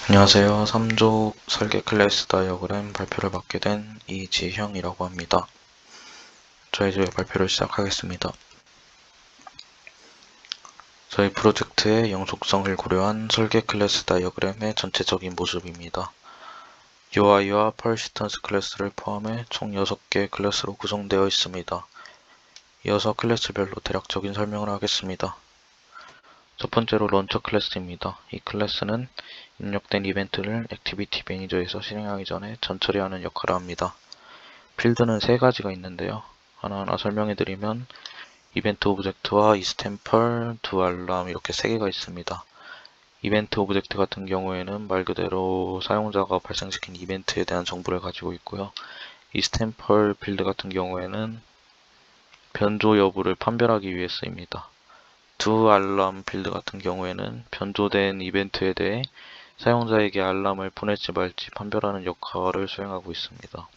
안녕하세요. 3족 설계 클래스 다이어그램 발표를 맡게 된 이지형이라고 합니다. 저희 발표를 시작하겠습니다. 저희 프로젝트의 영속성을 고려한 설계 클래스 다이어그램의 전체적인 모습입니다. UI와 퍼시스턴스 클래스를 포함해 총 6개 클래스로 구성되어 있습니다. 이어서 클래스별로 대략적인 설명을 하겠습니다. 첫 번째로 런처 클래스입니다. 이 클래스는 입력된 이벤트를 액티비티 매니저에서 실행하기 전에 전처리하는 역할을 합니다. 필드는 3가지가 있는데요. 하나하나 설명해드리면 이벤트 오브젝트와 이스템펄, 도알람 이렇게 3개가 있습니다. 이벤트 오브젝트 같은 경우에는 말 그대로 사용자가 발생시킨 이벤트에 대한 정보를 가지고 있고요. 이스템펄 필드 같은 경우에는 변조 여부를 판별하기 위해 쓰입니다. 도알람 필드 같은 경우에는 변조된 이벤트에 대해 사용자에게 알람을 보낼지 말지 판별하는 역할을 수행하고 있습니다.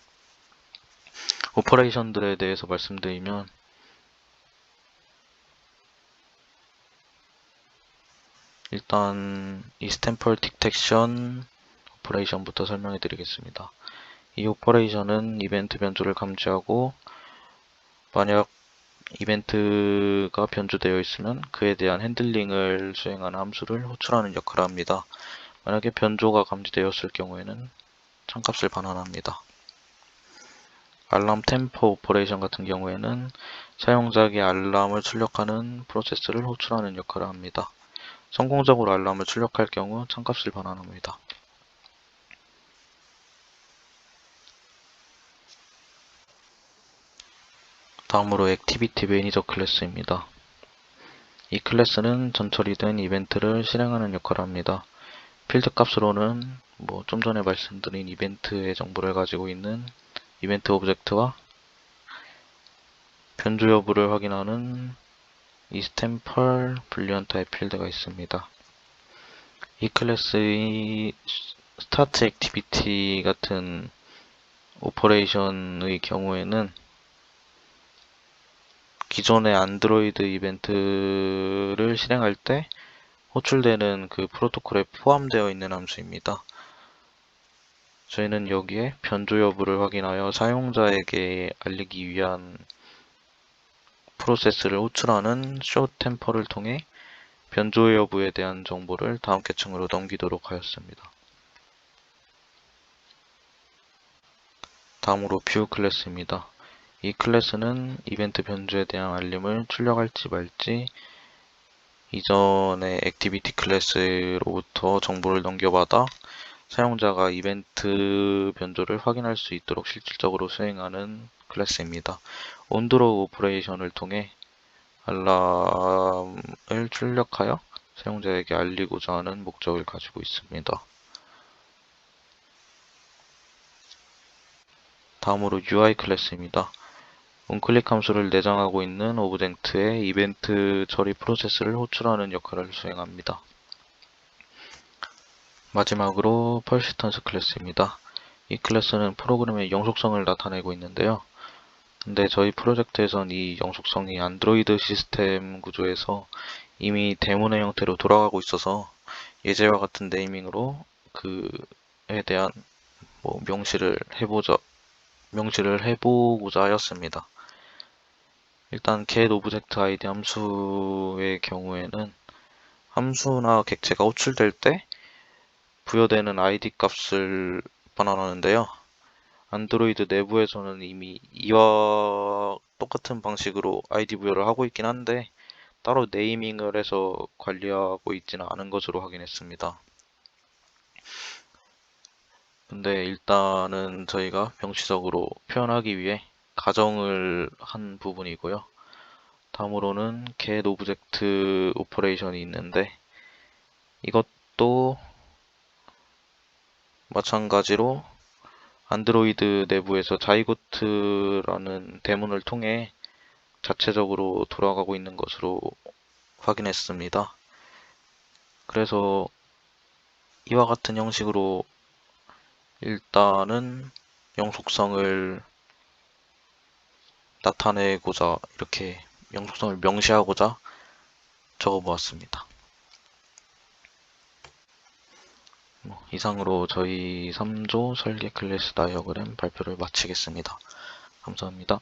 오퍼레이션들에 대해서 말씀드리면 일단 이스템펄 디텍션 오퍼레이션부터 설명해 드리겠습니다. 이 오퍼레이션은 이벤트 변조를 감지하고 만약 이벤트가 변조되어 있으면 그에 대한 핸들링을 수행하는 함수를 호출하는 역할을 합니다. 만약에 변조가 감지되었을 경우에는 참값을 반환합니다. 알람 템포 오퍼레이션 같은 경우에는 사용자에게 알람을 출력하는 프로세스를 호출하는 역할을 합니다. 성공적으로 알람을 출력할 경우 참값을 반환합니다. 다음으로 액티비티 매니저 클래스입니다. 이 클래스는 전처리된 이벤트를 실행하는 역할을 합니다. 필드 값으로는 좀 전에 말씀드린 이벤트의 정보를 가지고 있는 이벤트 오브젝트와 변조 여부를 확인하는 이스템펄 불리언 타입 필드가 있습니다. 이 클래스의 스타트 액티비티 같은 오퍼레이션의 경우에는 기존의 안드로이드 이벤트를 실행할 때 호출되는 그 프로토콜에 포함되어 있는 함수입니다. 저희는 여기에 변조 여부를 확인하여 사용자에게 알리기 위한 프로세스를 호출하는 showTemper를 통해 변조 여부에 대한 정보를 다음 계층으로 넘기도록 하였습니다. 다음으로 view 클래스입니다. 이 클래스는 이벤트 변조에 대한 알림을 출력할지 말지 이전의 액티비티 클래스로부터 정보를 넘겨받아 사용자가 이벤트 변조를 확인할 수 있도록 실질적으로 수행하는 클래스입니다. 온드로우 오퍼레이션을 통해 알람을 출력하여 사용자에게 알리고자 하는 목적을 가지고 있습니다. 다음으로 UI 클래스입니다. onClick 함수를 내장하고 있는 오브젝트의 이벤트 처리 프로세스를 호출하는 역할을 수행합니다. 마지막으로 퍼시스턴스 클래스입니다. 이 클래스는 프로그램의 영속성을 나타내고 있는데요. 근데 저희 프로젝트에선 이 영속성이 안드로이드 시스템 구조에서 이미 데모의 형태로 돌아가고 있어서 예제와 같은 네이밍으로 그에 대한 명시를 해보고자 하였습니다. 일단 get 오브젝트 id 함수의 경우에는 함수나 객체가 호출될 때 부여되는 id 값을 반환하는데요. 안드로이드 내부에서는 이미 이와 똑같은 방식으로 id 부여를 하고 있긴 한데 따로 네이밍을 해서 관리하고 있지는 않은 것으로 확인했습니다. 근데 일단은 저희가 명시적으로 표현하기 위해 가정을 한 부분이고요. 다음으로는 get 오브젝트 오퍼레이션이 있는데 이것도 마찬가지로 안드로이드 내부에서 자이고트라는 대문을 통해 자체적으로 돌아가고 있는 것으로 확인했습니다. 그래서 이와 같은 형식으로 일단은 영속성을 나타내고자 이렇게 영속성을 명시하고자 적어 보았습니다. 이상으로 저희 3조 설계 클래스 다이어그램 발표를 마치겠습니다. 감사합니다.